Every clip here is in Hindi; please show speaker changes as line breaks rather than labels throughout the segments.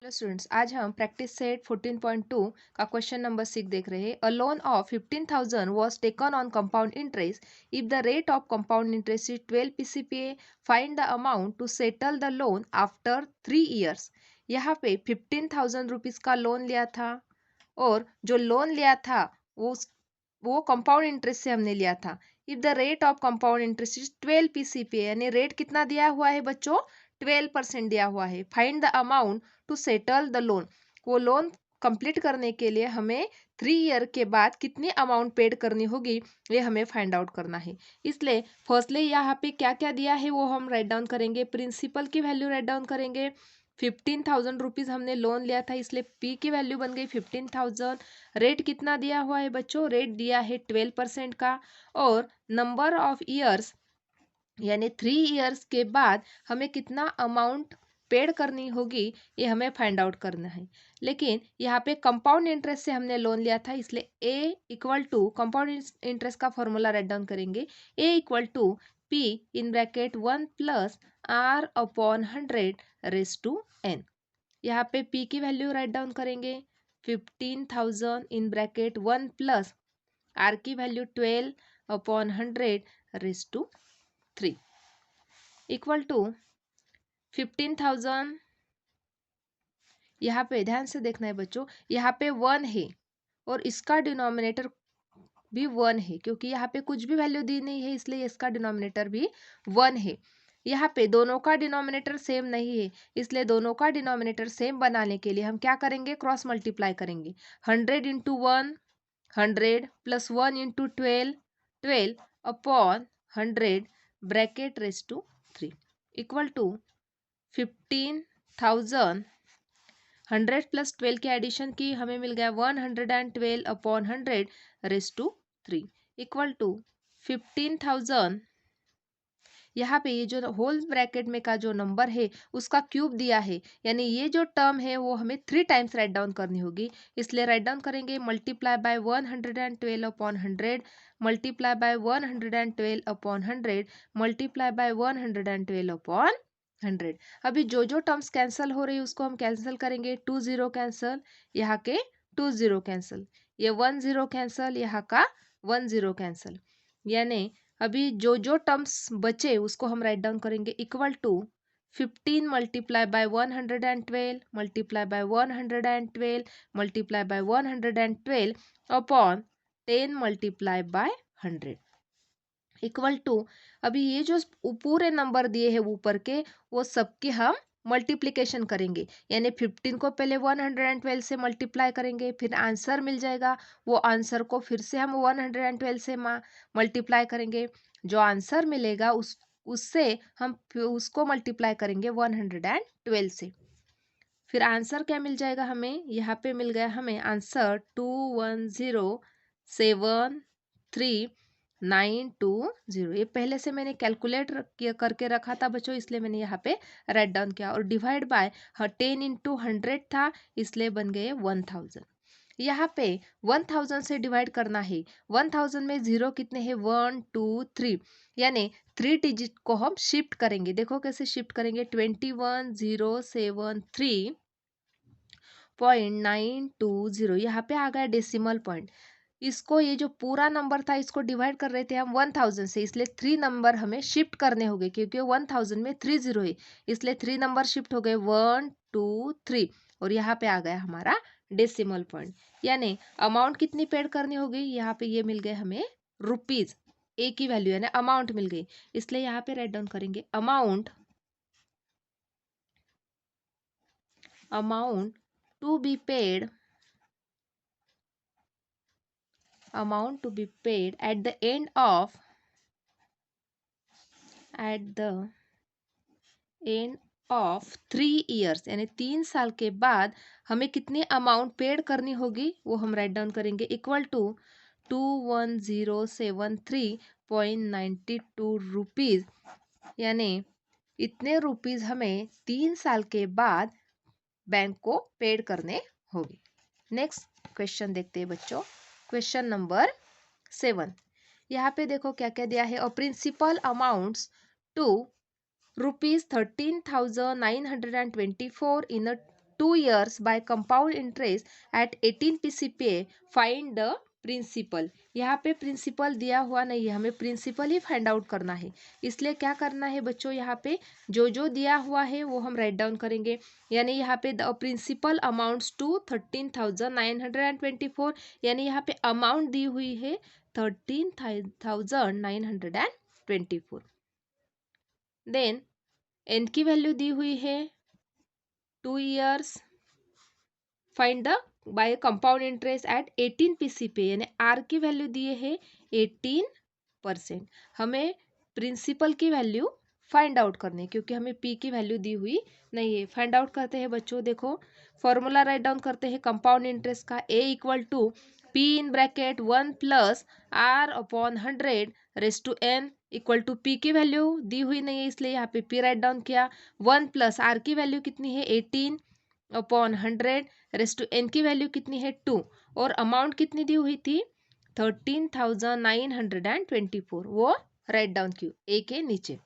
हेलो स्टूडेंट्स, आज हम प्रैक्टिस सेट 14.2 का क्वेश्चन नंबर 6 देख रहे हैं। A loan of 15,000 was taken on compound interest if the rate of compound interest is 12 PCPA. Find the amount to settle the loan after 3 years. यहाँ पे 15,000 रुपीज का लोन लिया था और जो लोन लिया था वो कंपाउंड इंटरेस्ट से हमने लिया था। If the rate of compound interest is 12 पीसीपीए, यानी रेट कितना दिया हुआ है बच्चों? 12% दिया हुआ है। Find the amount to settle the loan. वो लोन कंप्लीट करने के लिए हमें 3 ईयर के बाद कितनी अमाउंट पेड करनी होगी, ये हमें फाइंड आउट करना है। इसलिए फर्स्टली यहाँ पे क्या क्या दिया है वो हम राइट डाउन करेंगे। प्रिंसिपल की वैल्यू राइट डाउन करेंगे। 15,000 रुपीज हमने लोन लिया था, इसलिए पी की वैल्यू बन गई 15,000। रेट कितना दिया हुआ है बच्चों? रेट दिया है 12% का। और नंबर ऑफ ईयर्स यानी 3 इयर्स के बाद हमें कितना अमाउंट पेड करनी होगी, ये हमें फाइंड आउट करना है। लेकिन यहाँ पे कंपाउंड इंटरेस्ट से हमने लोन लिया था, इसलिए A equal to compound interest का फॉर्मूला राइट डाउन करेंगे। A equal to P in bracket 1+R/100 raise to n। यहाँ पे पी की वैल्यू राइट डाउन करेंगे। 15,000 इन ब्रैकेट 1+R की value 12/100 raise to 3 equal to 15,000। यहाँ पे ध्यान से देखना है बच्चों, यहाँ पे 1 है और इसका डिनोमिनेटर भी 1 है, क्योंकि यहाँ पे कुछ भी वैल्यू दी नहीं है, इसलिए इसका डिनोमिनेटर भी 1 है। यहाँ पे दोनों का डिनोमिनेटर सेम नहीं है, इसलिए दोनों का डिनोमिनेटर सेम बनाने के लिए हम क्या करेंगे? क्रॉस मल्टीप्लाई करेंगे। 100 into 1 100 plus 1 into 12 12 upon 100 bracket raise to 3 equal to 15,000। 100 plus 12 की एडिशन की हमें मिल गया 112/100 रेज टू 3 इक्वल टू 15,000। यहाँ पे ये जो होल ब्रैकेट में का जो नंबर है उसका क्यूब दिया है, यानी ये जो टर्म है वो हमें 3 टाइम्स राइट डाउन करनी होगी। इसलिए राइट डाउन करेंगे multiply by 112/100 multiply by 112/100 multiply by 112/100। अभी जो जो टर्म्स कैंसिल हो रही है उसको हम कैंसिल करेंगे। 2 0 कैंसिल, यहाँ के 2 0 कैंसिल, ये 1 0 कैंसिल, यहाँ का 1 0 कैंसिल। यानी अभी जो जो टर्म्स बचे उसको हम राइट डाउन करेंगे। Equal to 15 multiply by 112 multiply by 112 multiply by 112 upon 10 multiply by 100 equal to, अभी ये जो पूरे नंबर दिए हैं ऊपर के वो सबके हम मल्टीप्लिकेशन करेंगे। यानी 15 को पहले 112 से मल्टीप्लाई करेंगे, फिर आंसर मिल जाएगा। वो आंसर को फिर से हम 112 से मल्टीप्लाई करेंगे। जो आंसर मिलेगा उससे हम उसको मल्टीप्लाई करेंगे 112 से। फिर आंसर क्या मिल जाएगा हमें? यहाँ पे मिल गया हमें आंसर 21073,920। ये पहले से मैंने कैलकुलेट करके रखा था बच्चों, इसलिए मैंने यहाँ पे राइट डाउन किया। और डिवाइड बाय 10 इंटू 100 था, इसलिए बन गए 1000। यहाँ पे 1000 से डिवाइड करना है। 1000 में जीरो कितने हैं? 1 2 3, यानी 3 डिजिट को हम शिफ्ट करेंगे। देखो कैसे शिफ्ट करेंगे। 21,073.920, यहाँ पे आ गया डेसिमल पॉइंट। इसको ये जो पूरा नंबर था इसको डिवाइड कर रहे थे हम 1000 से, इसलिए 3 नंबर हमें शिफ्ट करने होंगे, क्योंकि 1000 में 3 जीरो है, इसलिए 3 नंबर शिफ्ट हो गए 1 2 3 और यहाँ पे आ गया हमारा डेसिमल पॉइंट। यानी अमाउंट कितनी पेड करनी होगी? यहाँ पे ये मिल गए हमें रुपीज, ए की वैल्यू यानी अमाउंट मिल गई, इसलिए यहाँ पे राइट डाउन करेंगे amount to be paid amount to be paid at the end of 3 years, यानी 3 साल के बाद हमें कितनी अमाउंट पेड करनी होगी वो हम राइट डाउन करेंगे। इक्वल टू 21073.92 रुपीज, यानी इतने रुपीज हमें 3 साल के बाद बैंक को पेड करने होगी। नेक्स्ट क्वेश्चन देखते हैं बच्चों। Question number 7। यहाँ पे देखो क्या क्या दिया है। Principal amounts to ₹13,924 in 2 years by compound interest at 18 PCPA, find the principal. यहाँ पे प्रिंसिपल दिया हुआ नहीं है, हमें प्रिंसिपल ही फाइंड आउट करना है। इसलिए क्या करना है बच्चों, यहाँ पे जो जो दिया हुआ है वो हम राइट डाउन करेंगे। यानी यहाँ पे द प्रिंसिपल अमाउंट्स टू 13,924, यानी यहाँ पे अमाउंट दी हुई है 13,924। देन एन की वैल्यू दी हुई है 2 years, find the by compound interest at 18 PCP, यानी आर की वैल्यू दिए है 18%। हमें प्रिंसिपल की वैल्यू फाइंड आउट करनी है क्योंकि हमें पी की वैल्यू दी हुई नहीं है। फाइंड आउट करते हैं बच्चों, देखो फॉर्मूला राइट डाउन करते हैं कंपाउंड इंटरेस्ट का। A equal to P in bracket 1 plus R upon 100 raise to N, equal to P की वैल्यू दी हुई नहीं है इसलिए यहाँ पे पी राइट डाउन किया। 1 प्लस आर की वैल्यू कितनी है 18 अपॉन 100 रेस टू एन की वैल्यू कितनी है 2, और अमाउंट कितनी दी हुई थी 13,924, वो राइट डाउन क्यू ए के नीचे।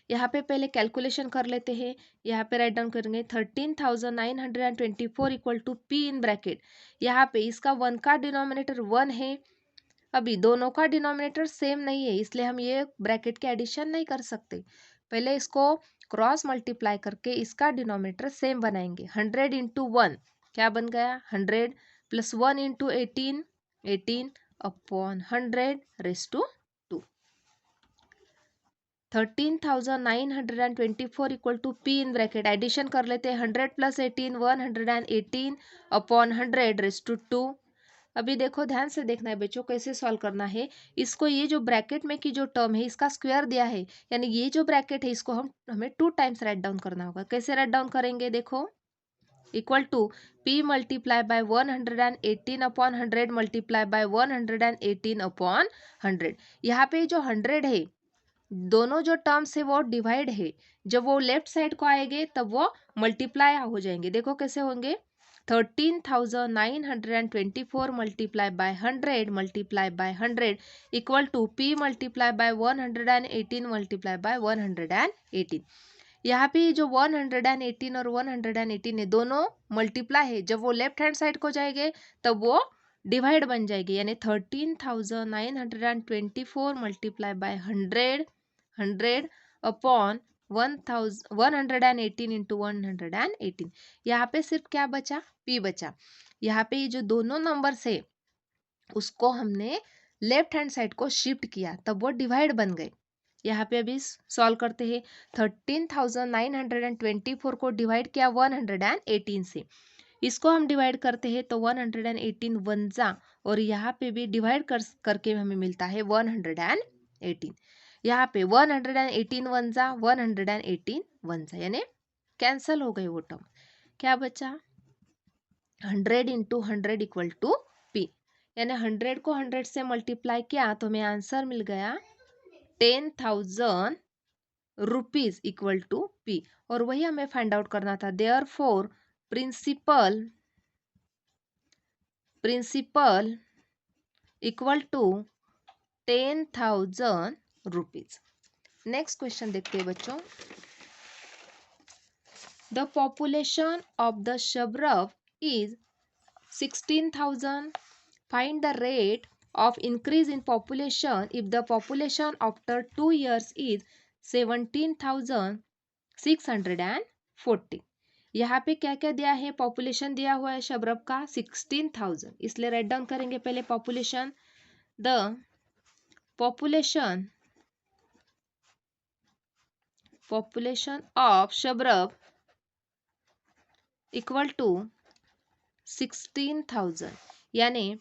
यहाँ पे पहले कैलकुलेशन कर लेते हैं। यहाँ पे राइट डाउन करेंगे 13,924 equal to P in bracket. यहाँ पे इसका 1 का डिनोमिनेटर 1 है, अभी दोनों का डिनोमिनेटर सेम नहीं है इसलिए हम ये ब्रैकेट के एडिशन नहीं कर सकते। पहले इसको क्रॉस मल्टीप्लाई करके इसका डिनोमिनेटर सेम बनाएंगे। 100 इंटू 1 क्या बन गया 100 plus 1 into 18 18 upon 100 raise to 2। 13,924 equal to P in bracket, addition कर लेते हैं 100 प्लस 18 118 अपॉन 100 रेस टू 2। अभी देखो ध्यान से देखना है बच्चों कैसे सॉल्व करना है इसको। ये जो ब्रैकेट में की जो टर्म है इसका स्क्वायर दिया है, यानी ये जो ब्रैकेट है इसको हमें 2 टाइम्स राइट डाउन करना होगा। कैसे राइट डाउन करेंगे देखो, equal to p multiply by 118 upon 100 multiply by 118 upon 100। यहाँ पे जो 100 है दोनों जो टर्म्स है वो डिवाइड है, जब वो लेफ्ट साइड को आएंगे तब वो मल्टीप्लाई हो जाएंगे। देखो कैसे होंगे 13,924 multiply by 100 multiply by 100 equal to p multiply by 118 multiply by 118। यहाँ पे जो 118 और 118 है दोनों मल्टीप्लाई है, जब वो लेफ्ट हैंड साइड को जाएंगे तब वो डिवाइड बन जाएगी, यानी 13,924 मल्टीप्लाई बाय 100 अपॉन 118 इंटू 118। यहाँ पे सिर्फ क्या बचा p बचा। यहाँ पे ये जो दोनों नंबर्स है उसको हमने लेफ्ट हैंड साइड को शिफ्ट किया तब वो डिवाइड बन गए। यहाँ पे अभी सॉल्व करते हैं 13,924 को डिवाइड किया 118 से, इसको हम डिवाइड करते हैं तो 118 वन जा, और यहाँ पे भी डिवाइड करके हमें मिलता है 118। यहाँ पे 118 वन जा 118 वन जा, यानी कैंसल हो गए वो टर्म। क्या बचा 100 इंटू 100 इक्वल टू पी, यानी 100 को 100 से मल्टीप्लाई किया तो हमें आंसर मिल गया 10,000 रुपीज इक्वल टू पी, और वही हमें फाइंड आउट करना था। Therefore principal equal to 10,000 rupees. Next question देखते हैं बच्चों। The population of the suburb is 16,000. Find the rate of increase in population if the population after 2 years is 17,640. यहाँ पे क्या क्या दिया है, पॉपुलेशन दिया हुआ है शबरब का 16,000, इसलिए राइट डाउन करेंगे पहले population. The population of suburb equal to 16,000, यानी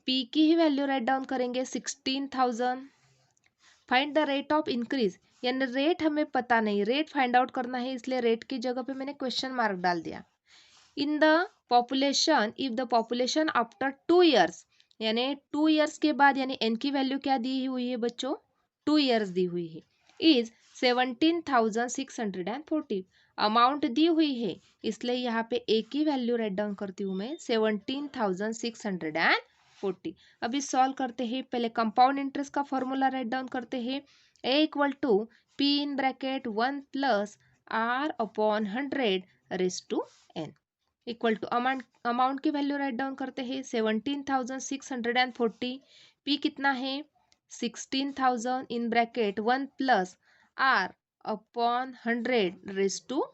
पी की ही वैल्यू राइट डाउन करेंगे 16,000। Find the rate of increase, यानी रेट हमें पता नहीं, रेट फाइंड आउट करना है इसलिए रेट की जगह पे मैंने क्वेश्चन मार्क डाल दिया। In the population if the population after 2 years, यानी 2 years के बाद, यानी एन की वैल्यू क्या दी हुई है बच्चों 2 years दी हुई है, इज 17,640 अमाउंट दी हुई है, इसलिए यहाँ पे ए की वैल्यू राइट डाउन करती हूँ मैं 17,640। अभी सॉल्व करते हैं, पहले कंपाउंड इंटरेस्ट का फॉर्मूला राइट डाउन करते हैं। A equal to P in bracket 1 plus R upon 100 raise to n equal to amount की वैल्यू राइट डाउन करते हैं 17,640। p कितना है 16,000 in bracket 1 plus r upon 100 raise to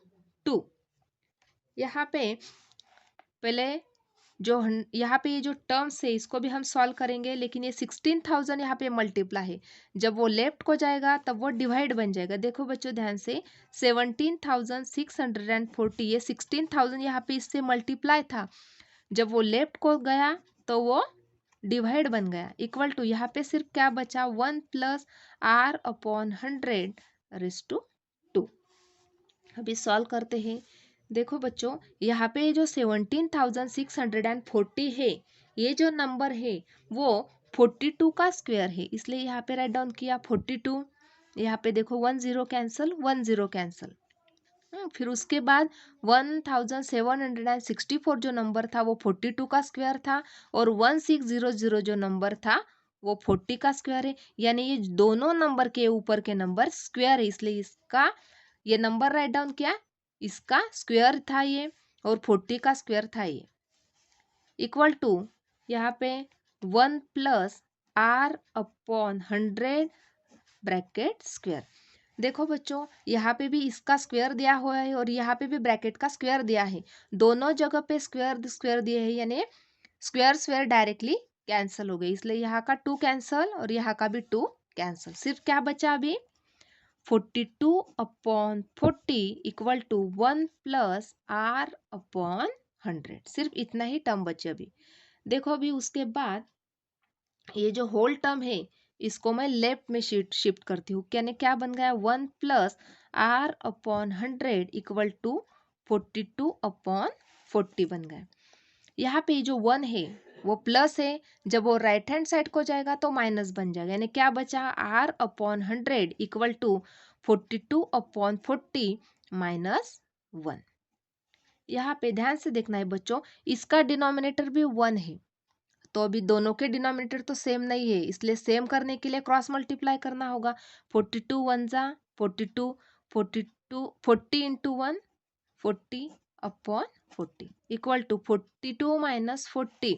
2। यहाँ पे पहले यहाँ पे ये जो टर्म्स है इसको भी हम सॉल्व करेंगे, लेकिन ये 16,000 यहाँ पे मल्टीप्लाई है, जब वो लेफ्ट को जाएगा तब वो डिवाइड बन जाएगा। देखो बच्चों ध्यान से 17,640 ये 16,000 यहाँ पे इससे मल्टीप्लाई था, जब वो लेफ्ट को गया तो वो डिवाइड बन गया। इक्वल टू यहाँ पे सिर्फ क्या बचा 1 plus r upon 100 raise to 2। अभी सॉल्व करते हैं। देखो बच्चों यहाँ पे जो 17,640 है, ये जो नंबर है वो 42 का स्क्वायर है, इसलिए यहाँ पे राइट डाउन किया 42। यहाँ पे देखो 1 0 कैंसल 1 0 कैंसल। फिर उसके बाद 1764 जो नंबर था वो 42 का स्क्वायर था, और 1600 जो नंबर था वो 40 का स्क्वायर है, यानी ये दोनों नंबर के ऊपर के नंबर स्क्वायर है, इसलिए इसका ये नंबर राइट डाउन किया, इसका स्क्वायर था ये और 40 का स्क्वायर था ये। इक्वल टू यहाँ पे 1 plus r upon 100 bracket square. देखो बच्चों यहाँ पे भी इसका स्क्वायर दिया हुआ है और यहाँ पे भी ब्रैकेट का स्क्वायर दिया है, दोनों जगह पे स्क्वायर स्क्वायर दिए है, यानी स्क्वायर स्क्वायर डायरेक्टली कैंसिल हो गई, इसलिए यहाँ का 2 कैंसिल और यहाँ का भी 2 कैंसिल। सिर्फ क्या बचा अभी 42 upon 40 equal to 1 plus r upon 100, सिर्फ इतना ही टर्म बचे अभी। देखो अभी उसके बाद ये जो होल टर्म है इसको मैं लेफ्ट में शिफ्ट करती हूँ, यानी क्या बन गया 1 plus r upon 100 equal to 42 upon 40 बन गया। यहाँ पे जो 1 है वो प्लस है, जब वो राइट हैंड साइड को जाएगा तो माइनस बन जाएगा, यानी क्या बचा r upon 100 equal to 42 upon 40 minus 1। यहाँ पे ध्यान से देखना है बच्चों, इसका डिनोमिनेटर भी 1 है, तो अभी दोनों के डिनोमिनेटर तो सेम नहीं है, इसलिए सेम करने के लिए क्रॉस मल्टीप्लाई करना होगा। 42 1 जा 42, 40 into 1 40 upon 40 equal to 42 minus 40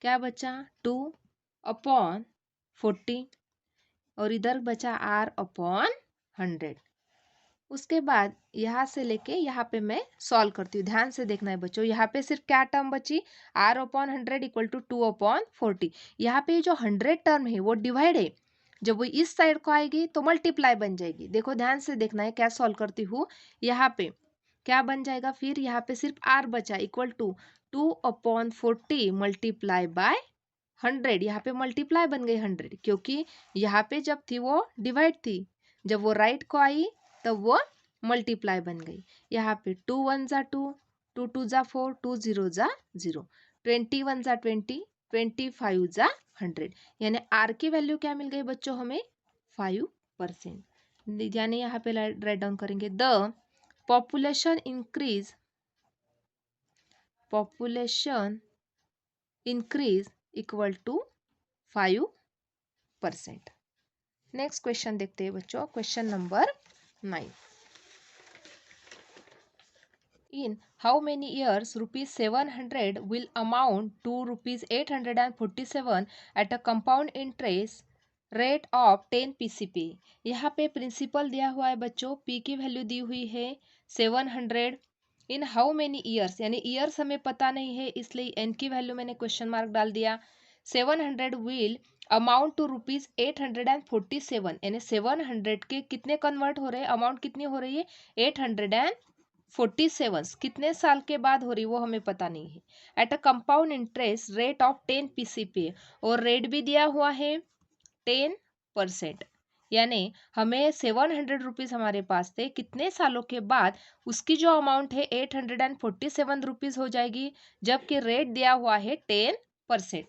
क्या बचा 2 अपॉन 40, और इधर बचा r अपॉन 100। उसके बाद यहाँ से लेके यहाँ पे मैं सॉल्व करती हूँ, ध्यान से देखना है बच्चों। यहाँ पे सिर्फ क्या टर्म बची r upon 100 equal to 2 upon 40। यहाँ पे जो 100 टर्म है वो डिवाइड है, जब वो इस साइड को आएगी तो मल्टीप्लाई बन जाएगी। देखो ध्यान से देखना है क्या सॉल्व करती हूँ। यहाँ पे क्या बन जाएगा, फिर यहाँ पे सिर्फ r बचा equal to 2 upon 40 multiply by 100। यहाँ पे मल्टीप्लाई बन गई 100, क्योंकि यहाँ पे जब थी वो डिवाइड थी, जब वो राइट को आई तब वो मल्टीप्लाई बन गई। यहाँ पे 2 1 जा 2, 2 2 जा 4, 2 0 जा 0, 21 जा 20, 25 जा 100, यानी आर की वैल्यू क्या मिल गई बच्चों हमें 5%। यानी यहाँ पे राइट डाउन करेंगे the population increase equal to 5%। Next question देखते हैं बच्चों, question number 9। In how many years rupees 700 will amount to rupees 847 at a compound interest rate of 10 PCP? यहाँ पे प्रिंसिपल दिया हुआ है बच्चों, p की वैल्यू दी हुई है 700। इन हाउ मेनी ईयर्स, यानी ईयर्स हमें पता नहीं है, इसलिए n की वैल्यू मैंने क्वेश्चन मार्क डाल दिया। 700 विल अमाउंट टू रुपीज 847, यानी 700 के कितने कन्वर्ट हो रहे हैं, अमाउंट कितनी हो रही है 847, कितने साल के बाद हो रही वो हमें पता नहीं है। At a compound interest rate of 10 PCP, और रेट भी दिया हुआ है 10%, यानी हमें 700 रुपीज हमारे पास थे, कितने सालों के बाद उसकी जो अमाउंट है 847 रुपीज हो जाएगी, जबकि रेट दिया हुआ है 10%।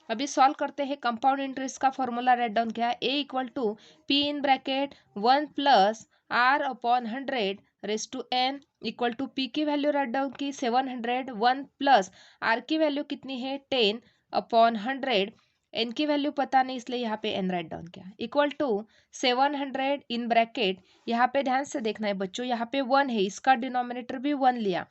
अभी सॉल्व करते हैं। कंपाउंड इंटरेस्ट का फॉर्मूला राइट डाउन किया, a equal to p in bracket 1 plus r upon 100 raise to n equal to p की वैल्यू राइट डाउन की 700, 1 प्लस r की वैल्यू कितनी है 10 अपॉन 100 n की वैल्यू पता नहीं इसलिए यहाँ पे n राइट डाउन किया, इक्वल टू 700 इन ब्रैकेट, यहाँ पे ध्यान से देखना है बच्चों, यहाँ पे 1 है, इसका डिनोमिनेटर भी 1 लिया,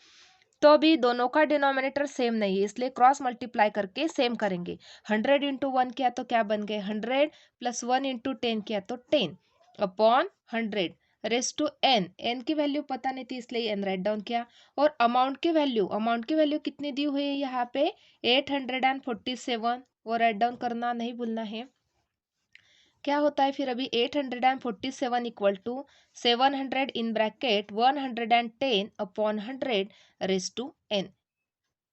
तो अभी दोनों का डिनोमिनेटर सेम नहीं है इसलिए क्रॉस मल्टीप्लाई करके सेम करेंगे। 100 इंटू 1 किया तो क्या बन गए 100 प्लस 1 इंटू 10 किया तो 10 अपॉन 100 रेस टू n की वैल्यू पता नहीं थी इसलिए n राइट डाउन किया। और अमाउंट की वैल्यू कितनी दी हुई है यहाँ पे 847, वो राइट डाउन करना नहीं भूलना है। क्या होता है फिर अभी 847 equal to 700 in bracket 110 upon 100 raise to n।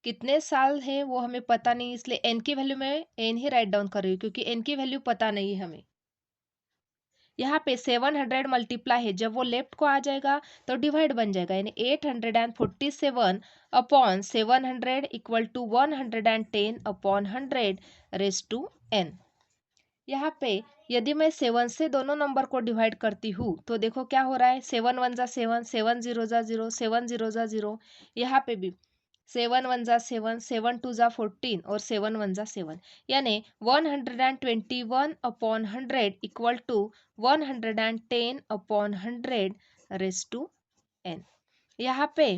कितने साल है वो हमें पता नहीं इसलिए n की वैल्यू में n ही राइट डाउन कर रही हूँ क्योंकि n की वैल्यू पता नहीं है हमें। यहाँ पे 700 मल्टीप्लाई है, जब वो लेफ्ट को आ जाएगा तो डिवाइड बन जाएगा, यानी 847 upon 700 equal to 110 upon 100 raise to n। यहाँ पे यदि मैं 7 से दोनों नंबर को डिवाइड करती हूँ तो देखो क्या हो रहा है, 7 1 जा 7, 7 0 जा 0, 7 0 जा 0, यहाँ पे भी 7 1 जा 7, 7 2 जा 14 और 7 1 जा 7, यानी 121 upon 100 equal to 110 upon 100 raise to n। यहाँ पे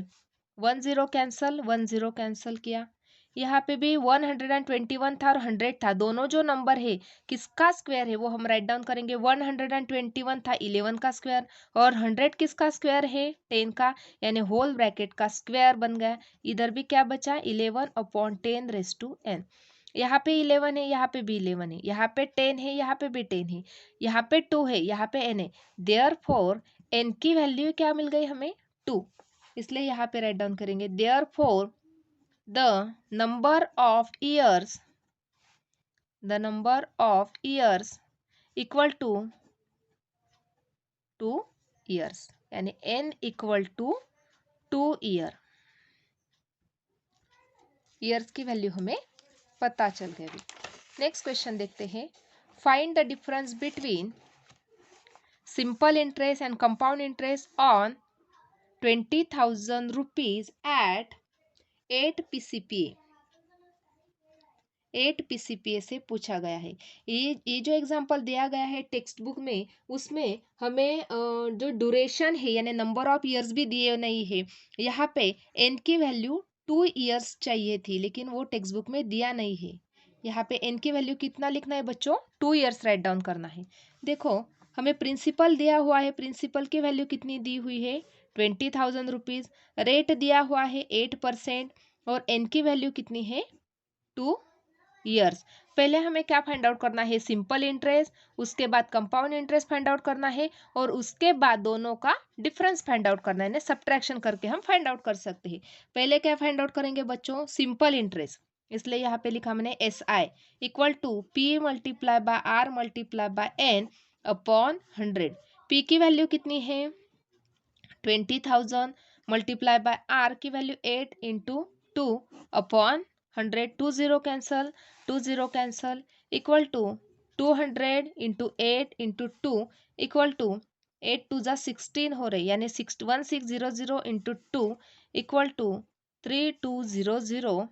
1 0 कैंसल किया, यहाँ पे भी 121 था और 100 था, दोनों जो नंबर है किसका स्क्वायर है वो हम राइट डाउन करेंगे। 121 था 11 का स्क्वायर और 100 किसका स्क्वायर है 10 का, यानी होल ब्रैकेट का स्क्वायर बन गया। इधर भी क्या बचा 11 अपॉन 10 रेस टू n। यहाँ पे 11 है, यहाँ पे भी 11 है, यहाँ पे 10 है, यहाँ पे भी 10 है, यहाँ पे 2 है, यहाँ पे n है, देयरफॉर n की वैल्यू क्या मिल गई हमें 2, इसलिए यहाँ पे राइट डाउन करेंगे therefore the number of years equal to 2 years, यानी n इक्वल टू 2 ईयर्स की वैल्यू हमें पता चल गई। नेक्स्ट क्वेश्चन देखते हैं, find the difference between simple interest and compound interest on 20,000 rupees at 8 PCPA। 8 PCPA से पूछा गया है। ये जो एग्जांपल दिया गया है टेक्स्ट बुक में, उसमें हमें जो ड्यूरेशन है यानी नंबर ऑफ ईयर्स भी दिए नहीं है। यहाँ पे n की वैल्यू 2 ईयर्स चाहिए थी लेकिन वो टेक्स्ट बुक में दिया नहीं है। यहाँ पे n की वैल्यू कितना लिखना है बच्चों 2 ईयर्स राइट डाउन करना है। देखो हमें प्रिंसिपल दिया हुआ है, प्रिंसिपल की वैल्यू कितनी दी हुई है 20,000 रुपीज, रेट दिया हुआ है 8% और n की वैल्यू कितनी है 2 ईयर्स। पहले हमें क्या फाइंड आउट करना है सिंपल इंटरेस्ट, उसके बाद कंपाउंड इंटरेस्ट फाइंड आउट करना है और उसके बाद दोनों का डिफरेंस फाइंड आउट करना है, सब्ट्रैक्शन करके हम फाइंड आउट कर सकते हैं। पहले क्या फाइंड आउट करेंगे बच्चों सिंपल इंटरेस्ट, इसलिए यहाँ पे लिखा मैंने SI equal to P multiply by R multiply by N upon 100। P की वैल्यू कितनी है 20,000 मल्टीप्लाई बाय R की value 8 into 2 upon 100, 2 0 cancel, 2 0 cancel equal to 200 into 8 into 2 equal to 8 2 जा 16 हो रही, यानी 1600 इंटू 2 इक्वल टू 3200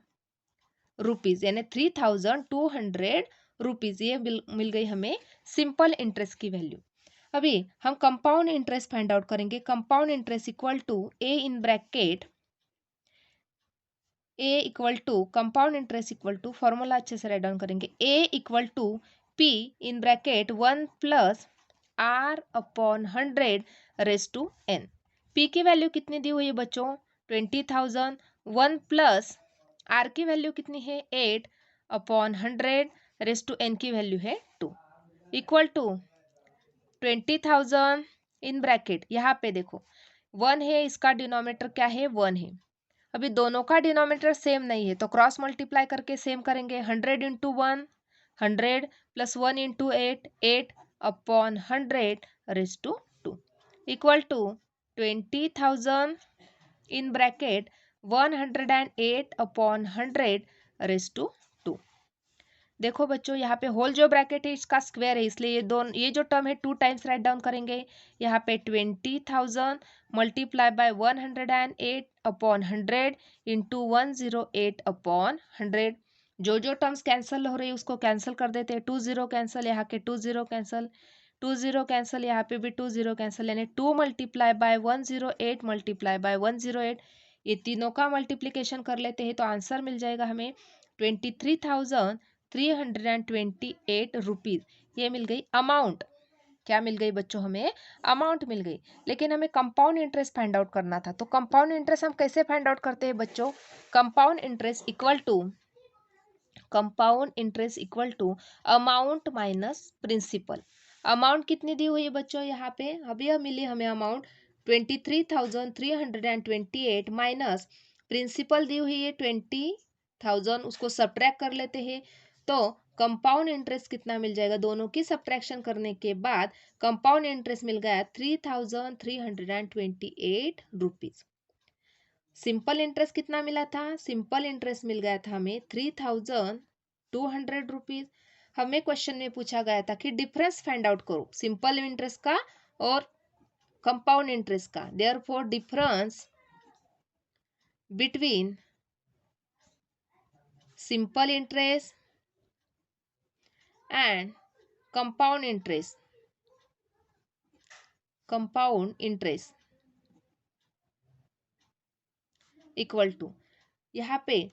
रुपीज, यानी 3,200 रुपीज। ये मिल गई हमें सिंपल इंटरेस्ट की वैल्यू। अभी हम कंपाउंड इंटरेस्ट फाइंड आउट करेंगे। Compound interest equal to A in bracket A equal to compound interest equal to, formula अच्छे से राइट डाउन करेंगे, A equal to P in bracket 1 plus R upon 100 raise to n। P की वैल्यू कितनी दी हुई है बच्चों 20,000, 1 प्लस R की वैल्यू कितनी है 8 अपॉन 100 रेस टू n की वैल्यू है 2 इक्वल टू 20,000 इन ब्रैकेट, यहाँ पे देखो 1 है, इसका डिनोमिनेटर क्या है 1 है। अभी दोनों का डिनोमिनेटर सेम नहीं है तो क्रॉस मल्टीप्लाई करके सेम करेंगे। 100 into 1 100 plus 1 into 8 8 upon 100 raise to 2 equal to 20,000 in bracket 108 upon 100 raise to 2। देखो बच्चों यहाँ पे होल जो ब्रैकेट है इसका स्क्वायर है, इसलिए ये जो टर्म है 2 टाइम्स राइट डाउन करेंगे। यहाँ पे 20,000 multiply bye 108 upon 100 into 108 upon 100 जो टर्म्स कैंसिल हो रही है उसको कैंसिल कर देते हैं। 2 0 कैंसिल, यहाँ के 2 0 कैंसिल, 2 0 कैंसिल, यहाँ पे भी 2 0 कैंसिल, यानी 2 मल्टीप्लाई बाय 108 मल्टीप्लाई बाय 108, ये तीनों का मल्टीप्लीकेशन कर लेते हैं तो आंसर मिल जाएगा हमें 23,328 रुपीज़। ये मिल गई अमाउंट। क्या मिल गई बच्चों? हमें अमाउंट मिल गई। लेकिन हमें कंपाउंड इंटरेस्ट फाइंड आउट करना था, तो कंपाउंड इंटरेस्ट हम कैसे फाइंड आउट करते हैं बच्चों? Compound interest equal to amount minus principal. Amount कितनी दी हुई है बच्चों यहाँ पे? अभी मिली हमें अमाउंट 23,328 माइनस प्रिंसिपल दी हुई है 20,000, उसको सब्ट्रैक्ट कर लेते हैं तो कंपाउंड इंटरेस्ट कितना मिल जाएगा? दोनों की सब्ट्रैक्शन करने के बाद कंपाउंड इंटरेस्ट मिल गया 3,328 रुपीज। सिंपल इंटरेस्ट कितना मिला था? सिंपल इंटरेस्ट मिल गया था हमें 3,200 रुपीज। हमें क्वेश्चन में पूछा गया था कि डिफरेंस फाइंड आउट करो सिंपल इंटरेस्ट का और कंपाउंड इंटरेस्ट का। Therefore difference between simple interest and compound interest equal to, यहाँ पे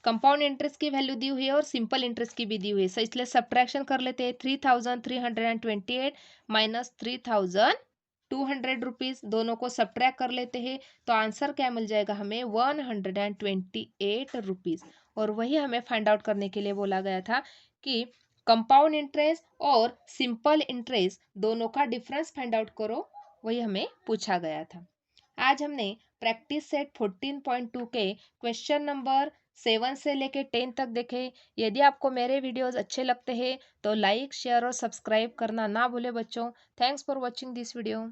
कंपाउंड इंटरेस्ट की वैल्यू दी हुई है और सिंपल इंटरेस्ट की भी दी हुई है, सो इसलिए सब्ट्रैक्शन कर लेते हैं। 3,328 माइनस 3,200 रुपीज, दोनों को सब्ट्रैक्ट कर लेते हैं तो आंसर क्या मिल जाएगा हमें? 128 रुपीज। और वही हमें फाइंड आउट करने के लिए बोला गया था कि कंपाउंड इंटरेस्ट और सिंपल इंटरेस्ट दोनों का डिफरेंस फाइंड आउट करो, वही हमें पूछा गया था। आज हमने प्रैक्टिस सेट 14.2 के क्वेश्चन नंबर 7 से लेके 10 तक देखे। यदि आपको मेरे वीडियोस अच्छे लगते हैं तो लाइक, शेयर और सब्सक्राइब करना ना भूले बच्चों। Thanks for watching this video.